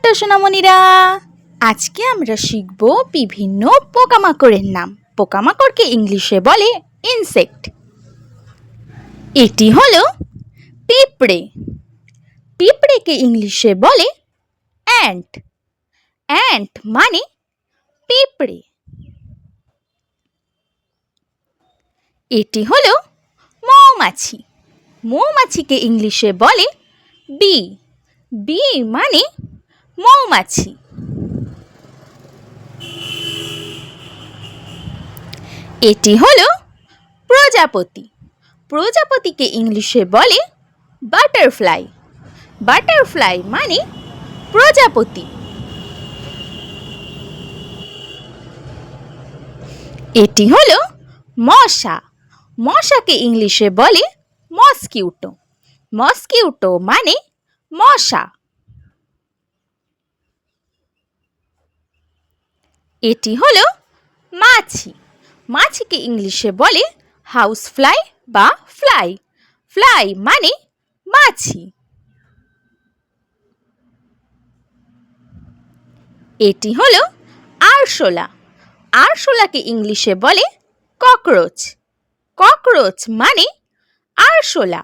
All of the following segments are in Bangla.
ছোট্ট সোনামণিরা, আজকে আমরা শিখব বিভিন্ন পোকামাকড়ের নাম। পোকামাকড়কে ইংলিশে বলে ইনসেক্ট। এটি হলো পিঁপড়ে। পিঁপড়েকে ইংলিশে বলে অ্যান্ট। অ্যান্ট মানে পিঁপড়ে। এটি হলো মৌমাছি। মৌমাছিকে ইংলিশে বলে বি। বি মানে মৌমাছি। এটি হলো প্রজাপতি। প্রজাপতিকে ইংলিশে বলে বাটারফ্লাই। বাটারফ্লাই মানে প্রজাপতি। এটি হলো মশা। মশাকে ইংলিশে বলে মসকিউটো। মসকিউটো মানে মশা। এটি হলো মাছি। মাছিকে ইংলিশে বলে হাউস ফ্লাই বা ফ্লাই। ফ্লাই মানে মাছি। এটি হলো আরশোলা। আরশোলাকে ইংলিশে বলে ককরোচ। ককরোচ মানে আরশোলা।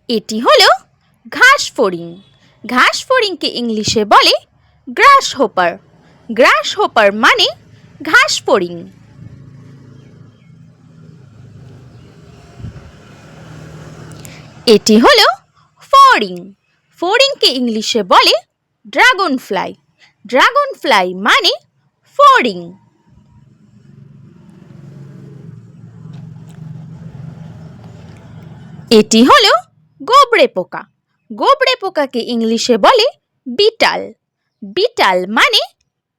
এটি হলো ঘাসফড়িং। ঘাসফড়িংকে ইংলিশে বলে গ্রাসহোপার। গ্রাসহোপার মানে ঘাসফড়িং। এটি হলো ফড়িং। ফড়িংকে ইংলিশে বলে ড্রাগন ফ্লাই। ড্রাগন ফ্লাই মানে ফড়িং। এটি হলো গোবরে পোকা। গোবরে পোকাকে ইংলিশে বলে বিটাল। বিটাল মানে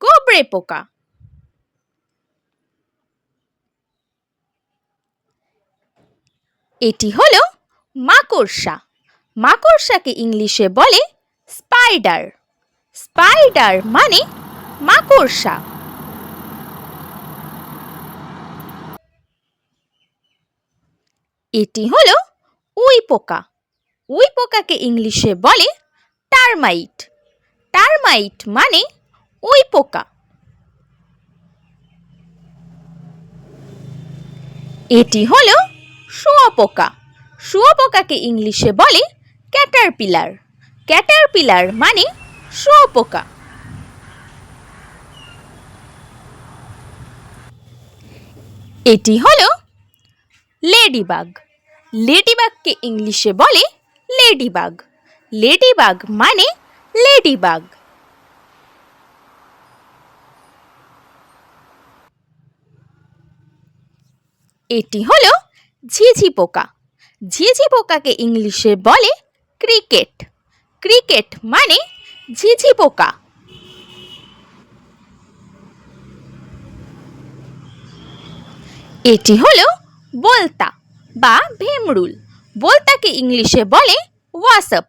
গোবরে পোকা। এটি হলো মাকড়সা। মাকড়সাকে ইংলিশে বলে স্পাইডার। স্পাইডার মানে মাকড়সা। এটি হলো উই পোকা। উই পোকাকে ইংলিশে বলে টারমাইট। টারমাইট মানে উই পোকা। এটি হলো শুঁয়োপোকা। শুঁয়োপোকাকে ইংলিশে বলে ক্যাটারপিলার। ক্যাটারপিলার মানে শুঁয়োপোকা। এটি হলো লেডিবাগ। লেডিবাগকে ইংলিশে বলে লেডিবাগ। লেডিবাগ মানে লেডিবাগ। এটি হলো ঝিঝি পোকা। ঝিঝি পোকাকে ইংলিশে বলে ক্রিকেট। ক্রিকেট মানে ঝিঝি পোকা। এটি হলো বোলতা বা ভীমরুল। বোলতাকে ইংলিশে বলে ওয়াসপ।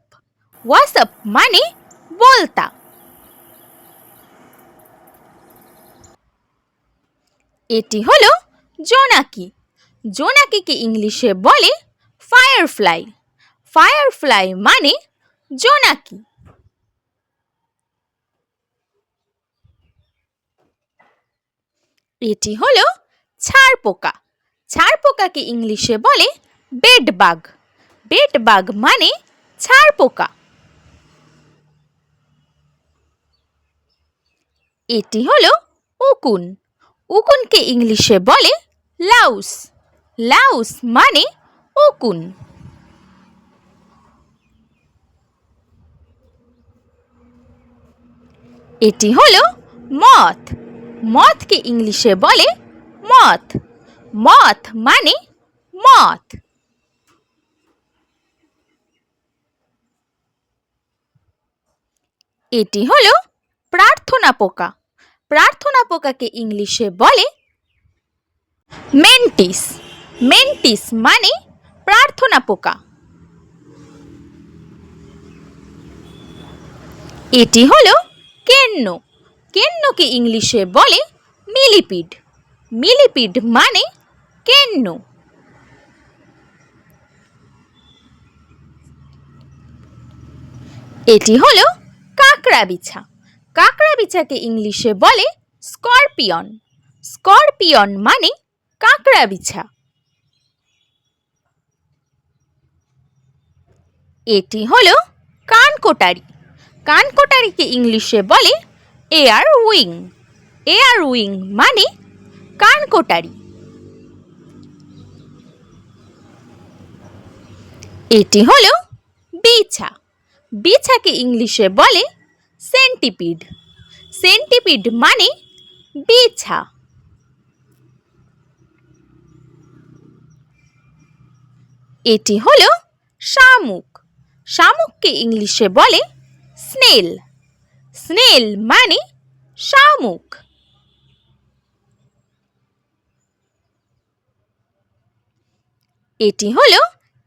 ওয়াসপ মানে বোলতা। এটি হলো জোনাকি। জোনাকিকে ইংলিশে বলে ফায়ারফ্লাই। ফায়ারফ্লাই মানে জোনাকি। এটি হলো ছাড় পোকা। ছাড় পোকাকে ইংলিশে বলে বেডবাগ। বেডবাগ মানে ছাড় পোকা। এটি হলো উকুন। উকুনকে ইংলিশে বলে লাউস। লাউস মানে উকুন। এটি হলো মথ। মথকে ইংলিশে বলে মথ। মথ মানে মথ। এটি হলো প্রার্থনা পোকা। প্রার্থনা পোকাকে ইংলিশে বলে মেন্টিস। মেন্টিস মানে প্রার্থনা পোকা। এটি হলো কেন্ন। কেন্নকে ইংলিশে বলে মিলিপিড। মিলিপিড মানে কেন্ন। এটি হলো কাকড়া বিছা। কাকড়া বিছাকে ইংলিশে বলে স্করপিয়ন। স্করপিয়ন মানে কাকড়া বিছা। এটি হলো কানকোটারি। কানকোটারিকে ইংলিশে বলে এয়ার উইং। এয়ার উইং মানে কানকোটারি। এটি হলো বিছা। বিছাকে ইংলিশে বলে সেন্টিপিড। সেন্টিপিড মানে বিছা। এটি হলো শামুক। শামুককে ইংলিশে বলে স্নেল। স্নেল মানে শামুক। এটি হলো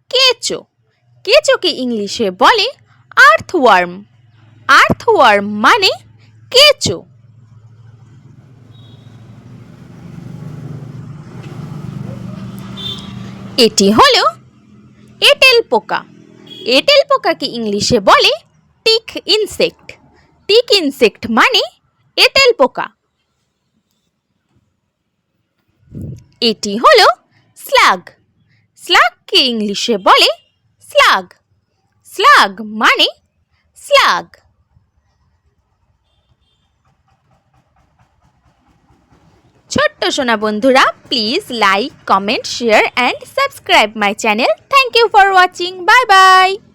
কেঁচো। কেঁচোকে ইংলিশে বলে আর্থওয়ার্ম। আর্থওয়ার্ম মানে কেঁচো। এটি হলো এঁটেল পোকা। এঁটেল পোকাকে ইংলিশে বলে টিক ইনসেক্ট। টিক ইনসেক্ট মানে এঁটেল পোকা। এটি হলো স্লাগ। স্লাগকে ইংলিশে বলে স্লাগ। স্লাগ মানে স্লাগ। ছোট্ট সোনা বন্ধুরা, please like, comment, share and subscribe my channel. Thank you for watching. Bye by.